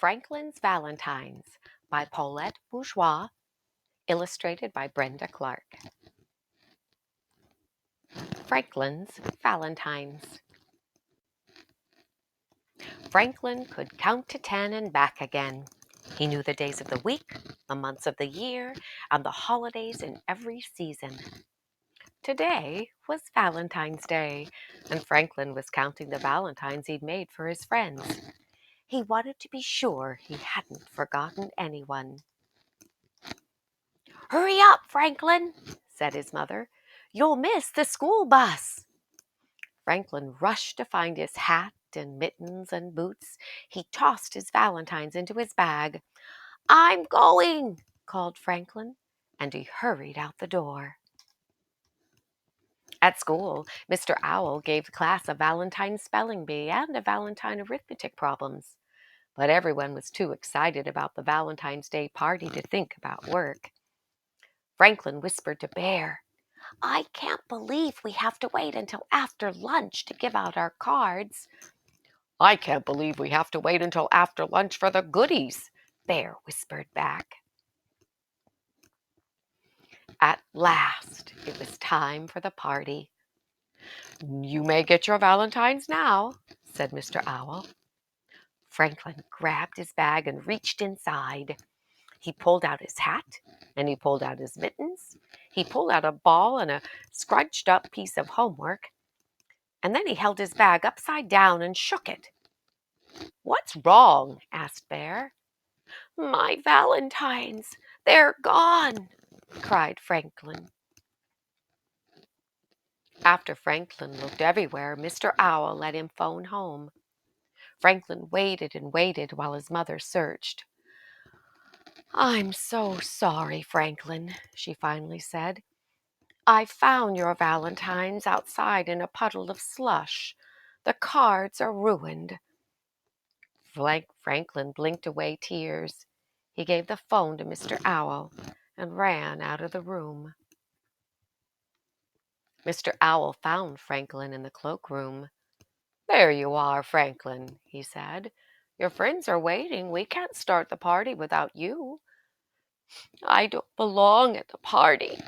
Franklin's Valentines by Paulette Bourgeois, illustrated by Brenda Clark. Franklin's Valentines. Franklin could count to 10 and back again. He knew the days of the week, the months of the year, and the holidays in every season. Today was Valentine's Day, and Franklin was counting the valentines he'd made for his friends. He wanted to be sure he hadn't forgotten anyone. "Hurry up, Franklin," said his mother. "You'll miss the school bus." Franklin rushed to find his hat and mittens and boots. He tossed his valentines into his bag. "I'm going," called Franklin, and he hurried out the door. At school, Mr. Owl gave the class a Valentine spelling bee and a Valentine arithmetic problems. But everyone was too excited about the Valentine's Day party to think about work. Franklin whispered to Bear, "I can't believe we have to wait until after lunch to give out our cards." "I can't believe we have to wait until after lunch for the goodies," Bear whispered back. At last, it was time for the party. "You may get your valentines now," said Mr. Owl. Franklin grabbed his bag and reached inside. He pulled out his hat, and he pulled out his mittens. He pulled out a ball and a scrunched up piece of homework, and then he held his bag upside down and shook it. "What's wrong?" asked Bear. "My valentines, they're gone," cried Franklin. After Franklin looked everywhere, Mr. Owl let him phone home. Franklin waited and waited while his mother searched. "I'm so sorry, Franklin," she finally said. "I found your valentines outside in a puddle of slush. The cards are ruined." Franklin blinked away tears. He gave the phone to Mr. Owl and ran out of the room. Mr. Owl found Franklin in the cloakroom. "There you are, Franklin," he said. "Your friends are waiting. We can't start the party without you." "I don't belong at the party,"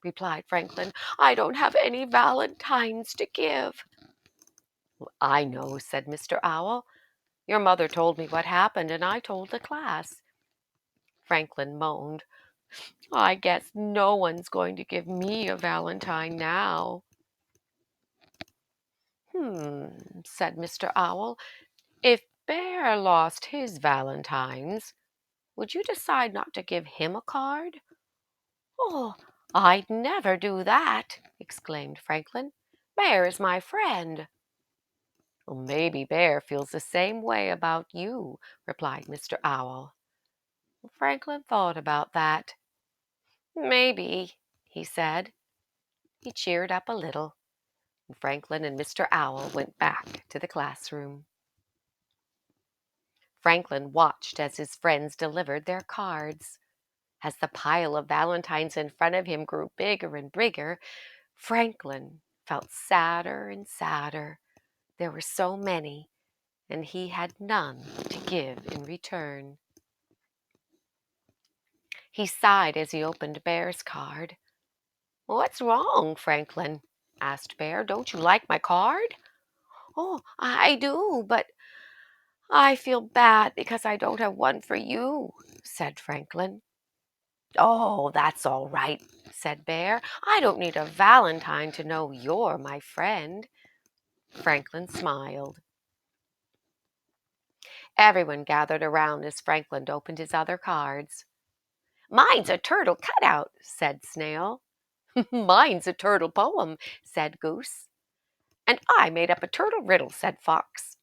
replied Franklin. "I don't have any valentines to give." "I know," said Mr. Owl. "Your mother told me what happened, and I told the class." Franklin moaned. "I guess no one's going to give me a valentine now." Said Mr. Owl. "If Bear lost his valentines, would you decide not to give him a card?" "Oh, I'd never do that," exclaimed Franklin. "Bear is my friend." "Well, maybe Bear feels the same way about you," replied Mr. Owl. Franklin thought about that. "Maybe," he said. He cheered up a little, and Franklin and Mr. Owl went back to the classroom. Franklin watched as his friends delivered their cards. As the pile of valentines in front of him grew bigger and bigger, Franklin felt sadder and sadder. There were so many, and he had none to give in return. He sighed as he opened Bear's card. "What's wrong, Franklin?" asked Bear. "Don't you like my card?" "Oh, I do, but I feel bad because I don't have one for you," said Franklin. "Oh, that's all right," said Bear. "I don't need a valentine to know you're my friend." Franklin smiled. Everyone gathered around as Franklin opened his other cards. "Mine's a turtle cutout," said Snail. "Mine's a turtle poem," said Goose. "And I made up a turtle riddle," said Fox.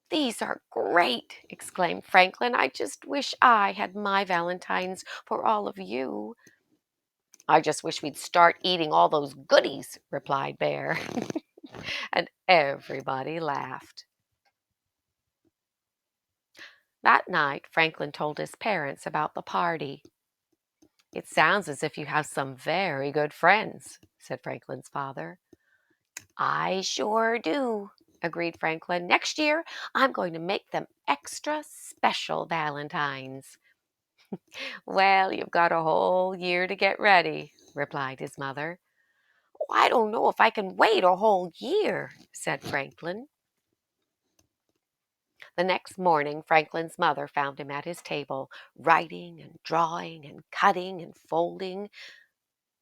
"These are great," exclaimed Franklin. "I just wish I had my valentines for all of you." "I just wish we'd start eating all those goodies," replied Bear. And everybody laughed. That night, Franklin told his parents about the party. "It sounds as if you have some very good friends," said Franklin's father. "I sure do," agreed Franklin. Next year, I'm going to make them extra special Valentines. Well, you've got a whole year to get ready, replied his mother. "Oh, I don't know if I can wait a whole year," said Franklin. The next morning, Franklin's mother found him at his table, writing and drawing and cutting and folding.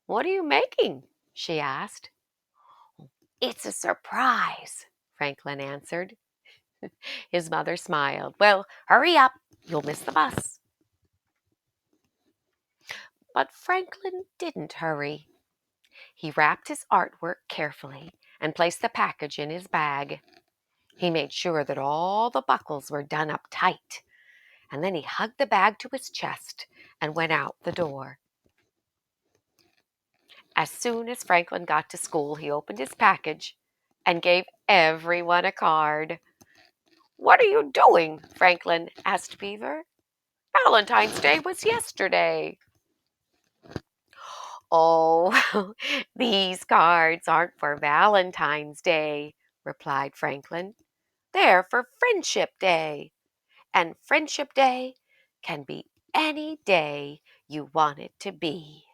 "What are you making?" she asked. "It's a surprise," Franklin answered. His mother smiled. "Well, hurry up. You'll miss the bus." But Franklin didn't hurry. He wrapped his artwork carefully and placed the package in his bag. He made sure that all the buckles were done up tight, and then he hugged the bag to his chest and went out the door. As soon as Franklin got to school, he opened his package and gave everyone a card. "What are you doing?" Franklin asked Beaver. "Valentine's Day was yesterday." "Oh, these cards aren't for Valentine's Day," replied Franklin. "They're for Friendship Day, and Friendship Day can be any day you want it to be."